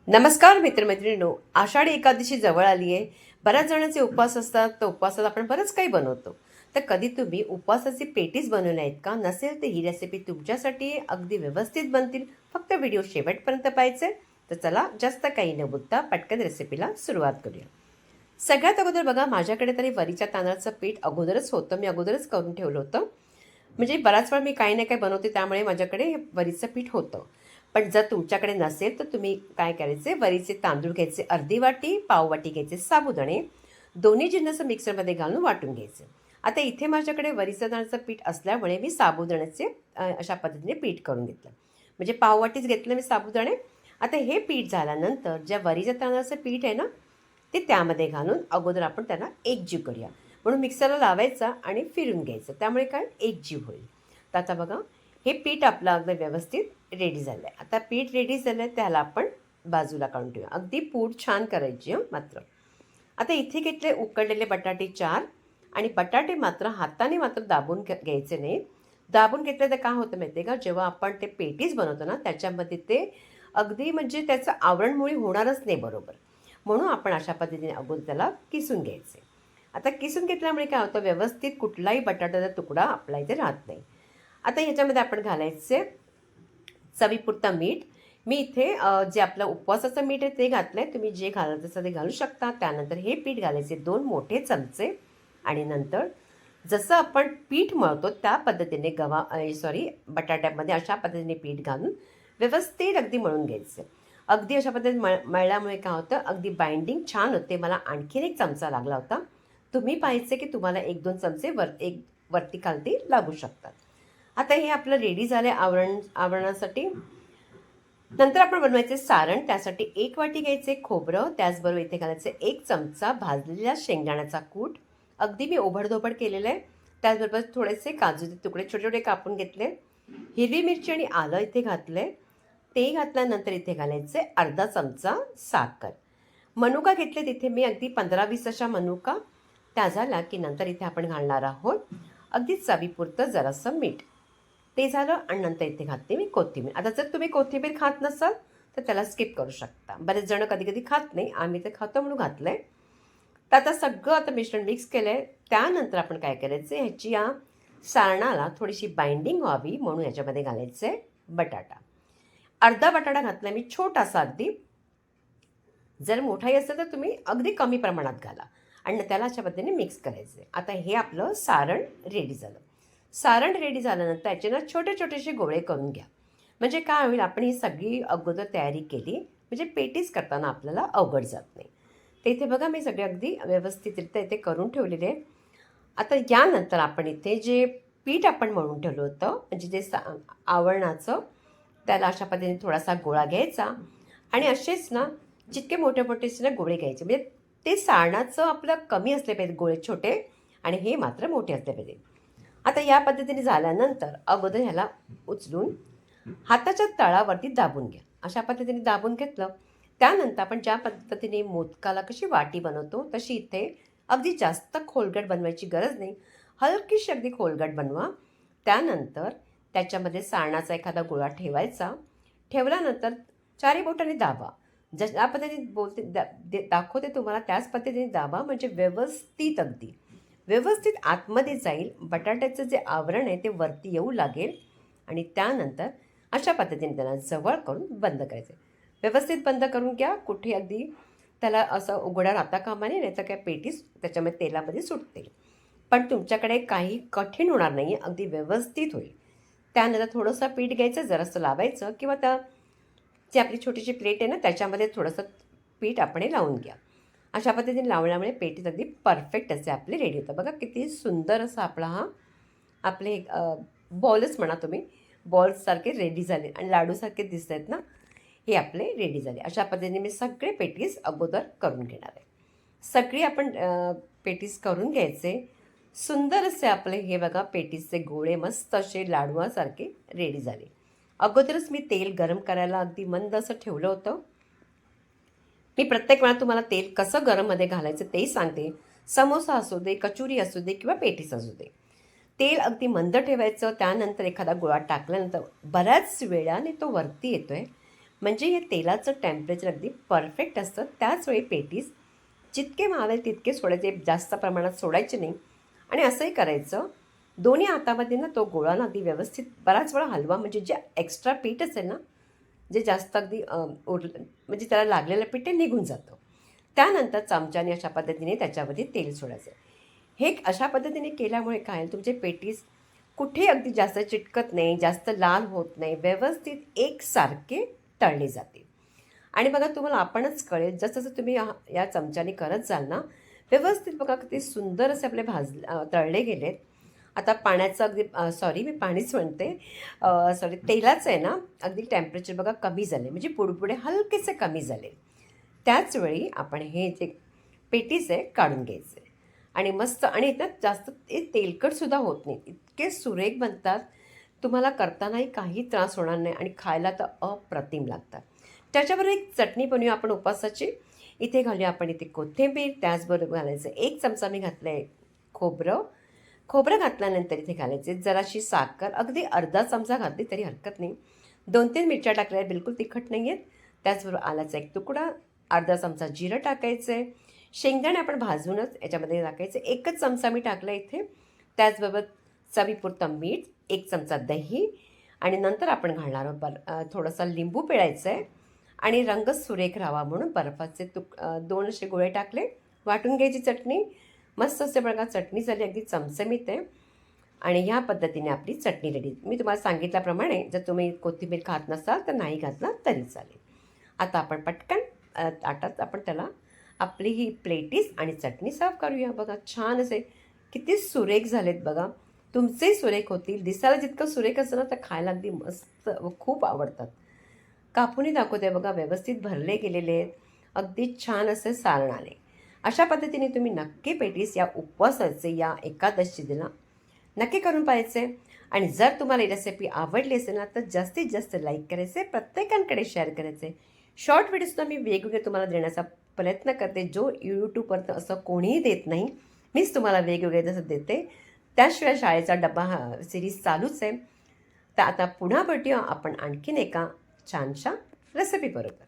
नमस्कार मित्रमैत्रिणींनो, आषाढी एकादशी जवळ आली आहे. बऱ्याच जणांचे उपवास असतात, तर उपवासात आपण बरंच काही बनवतो. तर कधी तुम्ही उपवासाची पेटीज बनवल्या आहेत का? नसेल तर ही रेसिपी तुमच्यासाठी अगदी व्यवस्थित बनतील. फक्त व्हिडिओ शेवटपर्यंत पाहायचे. तर चला जास्त काही न बोलता पटकन रेसिपीला सुरुवात करूया. सगळ्यात अगोदर बघा, माझ्याकडे तरी वरीच्या तांदळाचं पीठ अगोदरच होतं. मी अगोदरच करून ठेवलं होतं. म्हणजे बराच वेळ मी काही ना काही बनवते, त्यामुळे माझ्याकडे हे वरीचं पीठ होतं. पण जर तुमच्याकडे नसेल तर तुम्ही काय करायचे, वरीचे तांदूळ घ्यायचे अर्धी वाटी, पाववाटी घ्यायचे साबुदाणे, दोन्ही जिन्नस मिक्सरमध्ये घालून वाटून घ्यायचे. आता इथे माझ्याकडे वरीचं तांदळाचं पीठ असल्यामुळे मी साबुदाण्याचे अशा पद्धतीने पीठ करून घेतलं. म्हणजे पाववाटीच घेतलं मी साबुदाणे. आता हे पीठ झाल्यानंतर ज्या वरीच्या तांदळाचं पीठ आहे ना, ते त्यामध्ये घालून अगोदर आपण त्यांना एकजीव करूया. म्हणून मिक्सरला लावायचा आणि फिरून घ्यायचं, त्यामुळे काय एकजीव होईल. तर आता बघा, हे पीठ आपलं अगदी व्यवस्थित रेडी झालं आहे. आता पीठ रेडी झालं आहे, त्याला आपण बाजूला काढून ठेवूया. अगदी पूड छान करायची मात्र. आता इथे घेतले उकडलेले बटाटे 4 आणि बटाटे मात्र हाताने मात्र दाबून घ्यायचे नाही. दाबून घेतले तर काय होतं माहिती आहे का, जेव्हा आपण ते पेटीज बनवतो ना, त्याच्यामध्ये ते अगदी म्हणजे त्याचं आवरणमुळे होणारच नाही बरोबर. म्हणून आपण अशा पद्धतीने अगोदर त्याला किसून घ्यायचे. आता किसून घेतल्यामुळे काय होतं, व्यवस्थित कुठलाही बटाट्याचा तुकडा आपला इथे राहत नाही. आता ह्याच्यामध्ये आपण घालायचे चवीपुरता मीठ. मी इथे जे आपलं उपवासाचं मीठ आहे ते घातलं आहे. तुम्ही जे घालायचं असेल ते घालू शकता. त्यानंतर हे पीठ घालायचे 2 मोठे चमचे आणि नंतर जसं आपण पीठ मळतो त्या पद्धतीने बटाट्यामध्ये अशा पद्धतीने पीठ घालून व्यवस्थित अगदी मळून घ्यायचं. अगदी अशा पद्धतीने मळल्यामुळे काय होतं, अगदी बाइंडिंग छान होते. मला आणखीन एक चमचा लागला होता. तुम्ही पाहायचे की तुम्हाला 1-2 चमचे वरती खालती लागू शकतात. आता हे आपलं रेडी झालं आवरणासाठी. नंतर आपण बनवायचे सारण. त्यासाठी 1 वाटी घ्यायचे खोबरं, त्याचबरोबर इथे घालायचे 1 चमचा भाजलेल्या शेंगदाण्याचा कूट. अगदी मी ओबडधोबड केलेलं आहे. त्याचबरोबर थोडेसे काजूचे तुकडे छोटे छोटे कापून घेतले. हिरवी मिरची आणि आलं इथे घातले. ते घातल्यानंतर इथे घालायचे अर्धा चमचा साखर. मनुका घेतले तिथे मी अगदी 15-20 अशा मनुका. त्या झाल्या की नंतर इथे आपण घालणार आहोत अगदी चवीपुरतं जरासं मीठ. ते झालं आणि नंतर इथे घातली मी कोथिंबीर. आता जर तुम्ही कोथिंबीर खात नसाल तर त्याला स्किप करू शकता. बरेच जण कधी कधी खात नाही, आम्ही ते खातो म्हणून घातलं आहे. तर आता सगळं आता मिश्रण मिक्स केलं आहे. त्यानंतर आपण काय करायचं, ह्याची या सारणाला थोडीशी बाइंडिंग व्हावी म्हणून ह्याच्यामध्ये घालायचं आहे बटाटा. अर्धा बटाटा घातला मी, छोटासा अगदी. जर मोठाही असेल तर तुम्ही अगदी कमी प्रमाणात घाला आणि त्याला अशा पद्धतीने मिक्स करायचं आहे. आता हे आपलं सारण रेडी झालं. सारण रेडी झाल्यानंतर याचे ना छोटे छोटेसे गोळे करून घ्या. म्हणजे काय होईल, आपण ही सगळी अगोदर तयारी केली म्हणजे पेटीस करताना आपल्याला अवघड जात नाही. तर इथे बघा, मी सगळे अगदी व्यवस्थितरित्या इथे करून ठेवलेले आहे. आता यानंतर आपण इथे जे पीठ आपण मळून ठेवलं होतं, म्हणजे जे आवरणाचं, त्याला अशा पद्धतीने थोडासा गोळा घ्यायचा आणि असेच ना जितके मोठे मोठेचे ना गोळे घ्यायचे. म्हणजे ते सारणाचं आपलं कमी असले पाहिजे गोळे छोटे, आणि हे मात्र मोठे असले पाहिजे. आता या पद्धतीने झाल्यानंतर अगोदर ह्याला उचलून हाताच्या तळावरती दाबून घ्या. अशा पद्धतीने दाबून घेतलं. त्यानंतर आपण ज्या पद्धतीने मोदकाला कशी वाटी बनवतो तशी इथे अगदी जास्त खोलगट बनवायची गरज नाही. हलकीशी अगदी खोलगट बनवा. त्यानंतर त्याच्यामध्ये सारणाचा एखादा गोळा ठेवायचा. ठेवल्यानंतर चारी बोटाने दाबा. ज्या पद्धतीने दाखवते तुम्हाला त्याच पद्धतीने दाबा, म्हणजे व्यवस्थित अगदी व्यवस्थित आतमध्ये जाईल. बटाट्याचं जे आवरण आहे ते वरती येऊ लागेल आणि त्यानंतर अशा पद्धतीने त्याला जवळ करून बंद करायचं. व्यवस्थित बंद करून घ्या. कुठे अगदी त्याला असं उघडा राहता कामा नये, नाही तर काय पेटीस त्याच्यामध्ये तेलामध्ये सुटतील. पण तुमच्याकडे काही कठीण होणार नाही, अगदी व्यवस्थित होईल. त्यानंतर थोडंसं पीठ घ्यायचं, जरासं लावायचं, किंवा त्या जी आपली छोटीशी प्लेट आहे ना त्याच्यामध्ये थोडंसं पीठ आपण लावून घ्या. अशा पद्धतीने लावल्यामुळे पेटीस अगदी परफेक्ट असे आपले रेडी होतं. बघा किती सुंदर असा आपले बॉलच म्हणा तुम्ही, बॉल्ससारखे रेडी झाले आणि लाडूसारखे दिसत आहेत ना, हे आपले रेडी झाले. अशा पद्धतीने मी सगळे पेटीस अगोदर करून घेणार आहे. सगळी आपण पेटीस करून घ्यायचे. सुंदर असे आपले हे बघा पेटीसचे गोळे मस्त असे लाडवासारखे रेडी झाले. अगोदरच मी तेल गरम करायला अगदी मंद असं ठेवलं होतं. मी प्रत्येक वेळा तुम्हाला तेल कसं गरममध्ये घालायचं तेही सांगते. समोसा असू दे, कचोरी असू दे किंवा पेटीस असू दे, तेल अगदी मंद ठेवायचं. त्यानंतर एखादा गोळा टाकल्यानंतर बऱ्याच वेळाने तो वरती येतो आहे, म्हणजे या तेलाचं टेम्परेचर अगदी परफेक्ट असतं. त्याचवेळी पेटीस जितके मावेल तितके सोडायचे, जास्त प्रमाणात सोडायचे नाही. आणि असंही करायचं, दोन्ही हातामध्ये ना तो गोळा ना अगदी व्यवस्थित बराच वेळा हलवा, म्हणजे जे एक्स्ट्रा पीठ असेल ना, जे जास्त अगदी उरलं म्हणजे त्याला लागलेलं पीठ ते निघून जातं. त्यानंतर चमच्याने अशा पद्धतीने त्याच्यामध्ये तेल सोडायचं. हे अशा पद्धतीने केल्यामुळे काय होईल, तुमचे पेटीस कुठे अगदी जास्त चिटकत नाही, जास्त लाल होत नाही, व्यवस्थित एकसारखे तळले जातील. आणि बघा तुम्हाला आपणच कळेल, जसं तुम्ही या चमच्याने करत जाल ना, व्यवस्थित बघा किती सुंदर असे आपले तळले गेलेत. आता पाण्याचं अगदी सॉरी मी पाणीच म्हणते, सॉरी तेलाचं आहे ना, अगदी टेम्परेचर बघा कमी झाले, म्हणजे पुढे हलकेसे कमी झाले. त्याचवेळी आपण हे जे पेटीस आहे काढून घ्यायचे आणि मस्त, आणि त्यात जास्त ते तेलकटसुद्धा होत नाही, इतके सुरेख बनतात. तुम्हाला करतानाही काही त्रास होणार नाही आणि खायला तर अप्रतिम लागतात. त्याच्याबरोबर एक चटणी बनवूया आपण उपवासाची. इथे घालूया आपण इथे कोथिंबीर, त्याचबरोबर घालायचं 1 चमचा मी घातलं आहे खोबरं. खोबरं घातल्यानंतर इथे घालायचे जराशी साखर, अगदी अर्धा चमचा घातली तरी हरकत नाही. 2-3 मिरच्या टाकल्या आहेत, बिलकुल तिखट नाही आहेत. त्याचबरोबर आल्याचा 1 तुकडा, अर्धा चमचा जिरं टाकायचं आहे. शेंगदाणे आपण भाजूनच याच्यामध्ये टाकायचे, 1च चमचा मी टाकला इथे. त्याचबरोबर चवीपुरतं मीठ, 1 चमचा दही आणि नंतर आपण घालणार आहोत थोडासा लिंबू पिळायचं आहे आणि रंग सुरेख राहावा म्हणून बर्फाचे 2 असे गोळे टाकले. वाटून घ्यायची चटणी. मस्त असे बघा चटणी झाली, अगदी चमचमीत आहे. आणि ह्या पद्धतीने आपली चटणी रेडी. मी तुम्हाला सांगितल्याप्रमाणे जर तुम्ही कोथिंबीर खात नसाल तर नाही घातला तरी चालेल. आता आपण पटकन ताटात आपण त्याला आपली ही प्लेटीस आणि चटणी सर्व करूया. बघा छान असे किती सुरेख झालेत बघा. तुमचेही सुरेख होतील. दिसायला जितकं सुरेख असतं ना, तर खायला अगदी मस्त व खूप आवडतात. कापूनही दाखवते बघा, व्यवस्थित भरले गेलेले आहेत, अगदी छान असे सारणाने. अशा पद्धतीने तुम्ही नक्की पेटीस या उपवासाचे, या एकादशीला नक्की करून पाहायचे. आणि जर तुम्हाला ही रेसिपी आवडली असेल ना, तर जास्तीत जास्त लाईक करायचे, प्रत्येकांकडे शेअर करायचे. शॉर्ट व्हिडिओसुद्धा मी वेगवेगळे तुम्हाला देण्याचा प्रयत्न करते, जो यूट्यूबवर असं कोणीही देत नाही. मीच तुम्हाला वेगवेगळे जसं देते. त्याशिवाय शाळेचा डब्बा हा सिरीज चालूच आहे. तर आता पुन्हा भेटूया आपण आणखीन एका छानशा रेसिपी बरोबर.